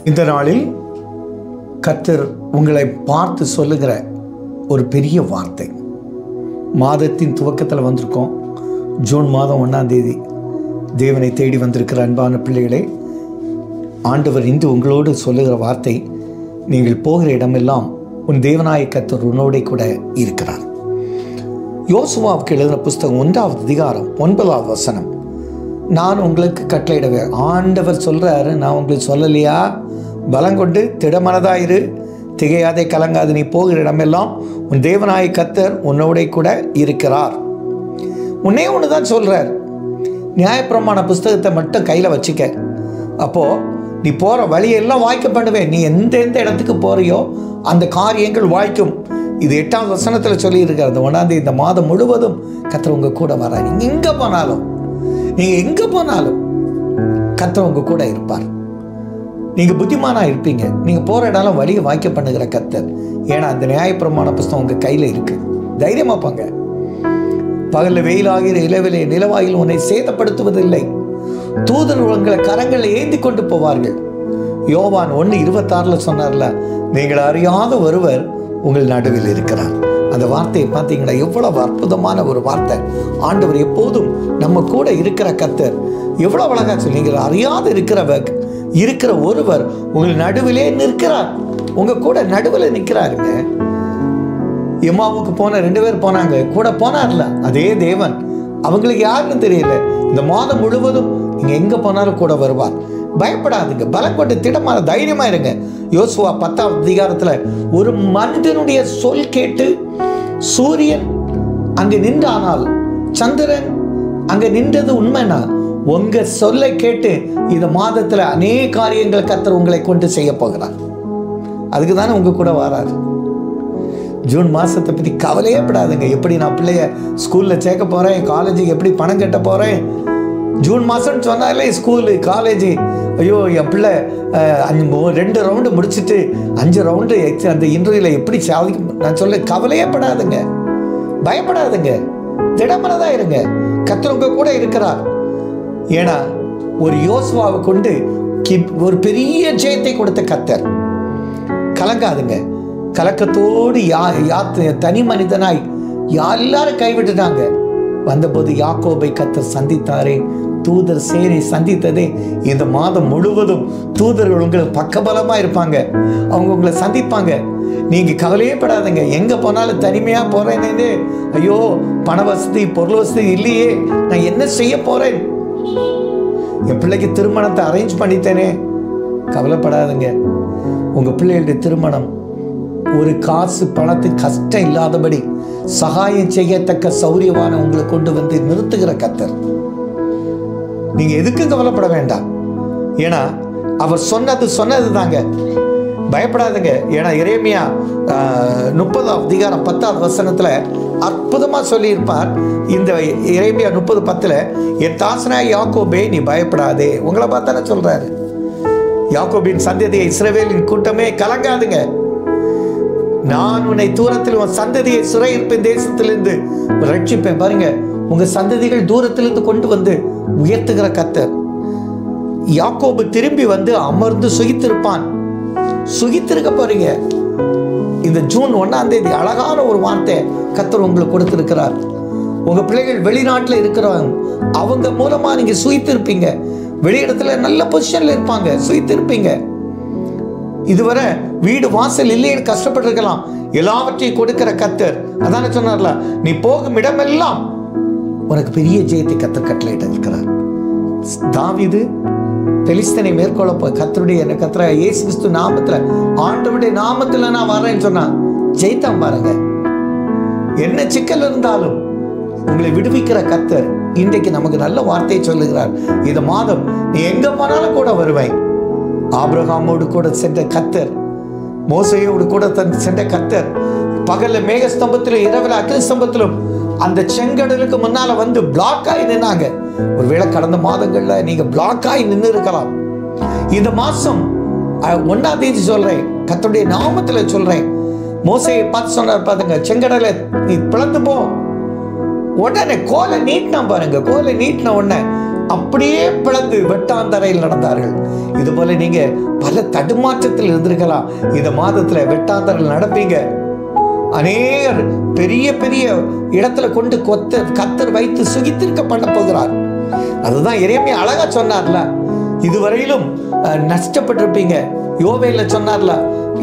இந்த நாளில் கர்த்தர் உங்களை பார்த்து சொல்லுகிற ஒரு பெரிய வார்த்தை. மாதத்தின் துவக்கத்தில் வந்திருக்கோம். ஜூன் மாதம் 1ஆம் தேதி. தேவனை தேடி வந்திருக்கிற அன்பான பிள்ளைகளே, ஆண்டவர் இன்று உங்களோடு சொல்லுகிற வார்த்தை, நீங்கள் போகிற இடமெல்லாம் உன் தேவனாய கர்த்தர் உன்னோடே கூட இருக்கிறார். யோசுவாவுக்கு எழுதின புஸ்தகம் 1ஆவது அதிகாரம் 9ஆவது வசனம். நான் உங்களுக்கு கட்டளையிடுவேன். ஆண்டவர் சொல்கிறாரு, நான் உங்களுக்கு சொல்லலையா? பலங்கொண்டு திடமனதாயிரு, திகையாதே, கலங்காது, நீ போகிற இடமெல்லாம் உன் தேவனாய கர்த்தர் உன்னோட கூட இருக்கிறார். உன்னே ஒன்று தான் சொல்கிறார், நியாயப்பிரமாண புஸ்தகத்தை மட்டும் கையில் வச்சுக்க. அப்போது நீ போகிற வழியெல்லாம் வாய்க்க பண்ணுவேன். நீ எந்த இடத்துக்கு போகிறியோ அந்த காரியங்கள் வாய்க்கும். இது 8ஆம் வசனத்தில் சொல்லியிருக்கார். அந்த 1ஆம் தேதி இந்த மாதம் முழுவதும் கர்த்தர் உங்கள் கூட வர்றார். நீங்கள் எங்கே போனாலும் கர்த்தர் உங்கள் கூட இருப்பார். நீங்கள் புத்திமானாக இருப்பீங்க. நீங்கள் போகிற இடம்லாம் வழியை வாய்க்க பண்ணுகிற கர்த்தர். ஏன்னா அந்த நியாயப்பிரமாண புஸ்தகம் உங்கள் கையில் இருக்குது. தைரியமாக போங்க. பகலில் வெயிலாகிற இளவிலே நிலவாயில் உன்னை சேதப்படுத்துவதில்லை. தூதர் உங்களை கரங்களை ஏந்தி கொண்டு போவார்கள். யோவான் 1:26 சொன்னார்ல, நீங்கள் அறியாத ஒருவர் உங்கள் நடுவில் இருக்கிறார். அந்த வார்த்தையை பார்த்தீங்கன்னா எவ்வளவு அற்புதமான ஒரு வார்த்தை. ஆண்டவர் எப்போதும் நம்ம கூட இருக்கிற கர்த்தர். எவ்வளோ அழகா சொல்லி, நீங்கள் அறியாத இருக்கிற ஒருவர் உங்கள் நடுவிலே நிற்கிறார். உங்க கூட நடுவில் நிற்கிறாருங்க. எம்மாவுக்கு போன 2 பேர் போனாங்க, கூட போனார்ல அதே தேவன். அவங்களுக்கு யாருன்னு தெரியல. இந்த மாதம் முழுவதும் நீங்க எங்க போனாலும் கூட வருவார். பயப்படாதுங்க, பலம் கொண்டு திடமான தைரியமா இருங்க. யோசுவா 10ஆம் அதிகாரத்துல ஒரு மனிதனுடைய சொல் கேட்டு சூரியன் அங்க நின்றானால், சந்திரன் அங்க நின்றது உண்மைனா, உங்க சொல்லை கேட்டு இந்த மாதத்துல அநேக காரியங்கள் கர்த்தர் உங்களை கொண்டு செய்ய போகிறார். அதுக்கு தானே உங்க கூட வராரு. ஜூன் மாதத்தை பற்றி கவலையே படாதுங்க. எப்படி நான் பிள்ளைய ஸ்கூலில் சேர்க்க போகிறேன், காலேஜுக்கு எப்படி பணம் கட்ட போகிறேன். ஜூன் மாதம்னு சொன்னாலே ஸ்கூலு, காலேஜு, ஐயோ என் பிள்ளை 2 ரவுண்டு முடிச்சுட்டு 5 ரவுண்டு அந்த இன்டர்வியூவில் எப்படி சாதிக்கும். நான் சொல்ல கவலையே படாதுங்க, பயப்படாதுங்க, திடமனதாக இருங்க. கர்த்தர் உங்க கூட இருக்கிறார். ஏன்னா ஒரு யோசுவாவை கொண்டு ஒரு பெரிய ஜெயத்தை கொடுத்த கர்த்தர். கலங்காதுங்க. கலக்கத்தோடு தனி மனிதனாய் எல்லாரும் கைவிட்டுட்டாங்க. வந்தபோது யாக்கோபை கர்த்தர் சந்தித்தாரே, தூதர் சேனை சந்தித்ததே. இந்த மாதம் முழுவதும் தூதர்கள் உங்களுக்கு பக்கபலமா இருப்பாங்க. அவங்க உங்களை சந்திப்பாங்க. நீங்க கவலையே படாதுங்க. எங்க போனாலும் தனிமையா போறேன்னு, ஐயோ பண வசதி பொருள் வசதி இல்லையே, நான் என்ன செய்ய போறேன், என் பிள்ளைக்கு திருமணத்தை அரேஞ்ச் பண்ணித்தேனே, கவலைப்படாதுங்க. உங்க பிள்ளைகளுடைய திருமணம் ஒரு காசு பணத்துக்கு கஷ்டம் இல்லாதபடி சகாயம் செய்யத்தக்க சௌரியமான உங்களை கொண்டு வந்து நிறுத்துகிற கர்த்தர். நீங்க எதுக்கும் கவலைப்பட வேண்டாம். ஏன்னா அவர் சொன்னது தாங்க. பயப்படாதுங்க. ஏன்னா எரேமியா 30ஆம் அதிகாரம் 10ஆவது வசனத்துல அற்புதமா சொல்லியிருப்பார். இந்த எரேமியா 30:10, என் தாசனாய் யாக்கோபே நீ பயப்படாதே. உங்களை பார்த்தானே சொல்றாரு. யாக்கோபின் சந்ததியை இஸ்ரவேலின் கூட்டமே கலங்காதுங்க. நான் உன்னை தூரத்தில் உன் சந்ததியை சிறையிருப்பேன், தேசத்திலிருந்து ரட்சிப்பேன். பாருங்க, உங்க சந்ததிகள் தூரத்திலிருந்து கொண்டு வந்து உயர்த்துகிற கர்த்தர். யாக்கோபு திரும்பி வந்து அமர்ந்து சுகித்திருக்க போறீங்க. இந்த ஜூன் 1ஆம் தேதி அழகான ஒரு வார்த்தை கர்த்தர் உங்களுக்கு கொடுத்திருக்கிறார். உங்க பிள்ளைகள் வெளிநாட்டில் இருக்கிறவங்க, அவங்க மூலமா நீங்க சுகித்திருப்பீங்க. வெளியிடத்துல நல்ல பொசிஷன்ல இருப்பாங்க, சுகித்திருப்பீங்க. இதுவரை வீடு வாசல் இல்லைன்னு கஷ்டப்பட்டிருக்கலாம். எல்லாவற்றையும் கொடுக்கிற கர்த்தர். அதானே சொன்னார்ல, நீ போகும் இடமெல்லாம் உனக்கு பெரிய ஜெயத்தை கர்த்தர் கட்டளையிட்டு இருக்கிறார். தாவீது பெலிஸ்தனை மேற்கொள்ள போய் கர்த்தருடைய இயேசு கிறிஸ்து நாமத்துல, ஆண்டவருடைய நாமத்துல நான் வரேன்னு சொன்னா ஜெயித்தான். பாருங்க, என்ன சிக்கல் இருந்தாலும் உங்களை விடுவிக்கிற கர்த்தர் இன்றைக்கு நமக்கு நல்ல வார்த்தையை சொல்லுகிறார். இந்த மாதம் நீ எங்க போனாலும் கூட வருவேன். ஆபிரகாமோடு கூட சென்ற கர்த்தர், மோசேயோடு கூட சென்ற கர்த்தர், பகல்ல மேகஸ்தம்பத்திலும் இரவுல அக்னி ஸ்தம்பத்திலும் அந்த செங்கடலுக்கு முன்னால வந்து பிளாக் ஆகி நின்னாங்க. ஒருவேளை கடந்த மாதங்கள்ல நீங்க பிளாக் ஆகி நின்று இருக்கலாம். இந்த மாசம் 1ஆம் தேதி சொல்றேன், கர்த்தருடைய நாமத்துல சொல்றேன். மோசேயை பார்த்து சொன்னார், பாருங்க, செங்கடலை நீ பிளந்து போ. உடனே கோலை நீட்டினா பாருங்க. கோலை நீட்டின உடனே அப்படியே பிளந்து வெட்டாந்தரையில் நடந்தார்கள். இது போல நீங்க பல தடுமாற்றத்தில் இருந்திருக்கலாம். இந்த மாதத்துல வெட்டாந்தரையில் நடப்பீங்க. அநேகர் பெரிய பெரிய இடத்துல கொண்டு கர்த்தர் வைத்து சுகித்திருக்க பண்ண போகிறார். அதுதான் எரேமியா அழகா சொன்னார்ல, இதுவரையிலும் நஷ்டப்பட்டிருப்பீங்க. யோவேல சொன்னார்ல,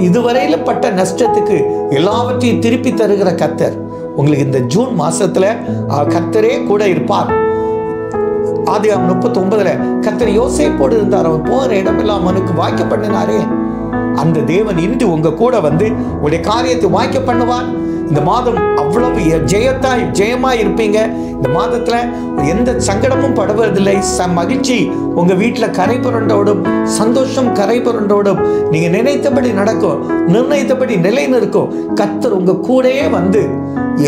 இதுவரையிலும் பட்ட நஷ்டத்துக்கு எல்லாவற்றையும் திருப்பி தருகிற கர்த்தர் உங்களுக்கு இந்த ஜூன் மாசத்துல கர்த்தரே கூட இருப்பார். ஆதியாகமம் 39 கர்த்தர் யோசேப்போடு இருந்தார். அவன் போகிற இடமெல்லாம் அவனுக்கு வாய்க்க பண்ணினாரே, அந்த தேவன் இன்று உங்க கூட வந்து உங்களுடைய காரியத்தை வாய்க்க பண்ணுவார். இந்த மாதம் அவ்வளவு ஜெயமாய் இருப்பீங்க. இந்த மாதத்துல எந்த சங்கடமும் படுவதில்லை. மகிழ்ச்சி உங்க வீட்டுல கரை புரண்டோடும், சந்தோஷம் கரை புரண்டோடும். நீங்க நினைத்தபடி நடக்கும், நிர்ணயித்தபடி நிலை நிற்கும். கர்த்தர் உங்க கூடயே வந்து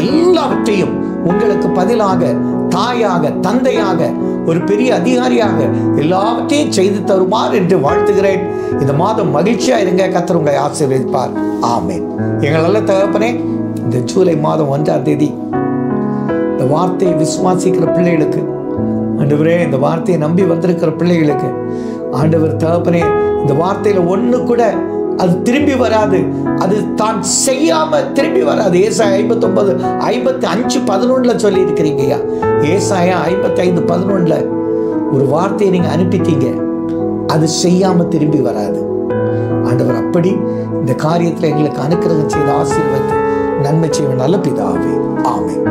எல்லாவற்றையும் உங்களுக்கு பதிலாக தாயாக, தந்தையாக, ஒரு பெரிய அதிகாரியாக எல்லாவற்றையும் செய்து தருமாறு என்று வாழ்த்துகிறேன். இந்த மாதம் மகிழ்ச்சியா இருங்க. கர்த்தர் உங்களை ஆசீர்வதிப்பார். ஆமென். எங்கள் நல்ல தகப்பனே, இந்த ஜூலை மாதம் 1ஆம் தேதி இந்த வார்த்தையை விசுவாசிக்கிற பிள்ளைகளுக்கு ஆண்டவரே, இந்த வார்த்தையை நம்பி வந்திருக்கிற பிள்ளைகளுக்கு ஆண்டவர் தகப்பனே, இந்த வார்த்தையில ஒண்ணு கூட அது திரும்பி வராது, அது தான் செய்யாம திரும்பி வராது. ஏசாயா 59:55-11 சொல்லி இருக்கிறீங்கய்யா. ஏசாயா 55:11 ஒரு வார்த்தையை நீங்க அனுப்பிட்டீங்க, அது செய்யாம திரும்பி வராது. ஆண்டவர் அப்படி இந்த காரியத்துல எங்களுக்கு அனுக்கிரகம் செய்து ஆசீர்வதித்து நன்மை செய்வ நல்ல பிதாவே. ஆமென்.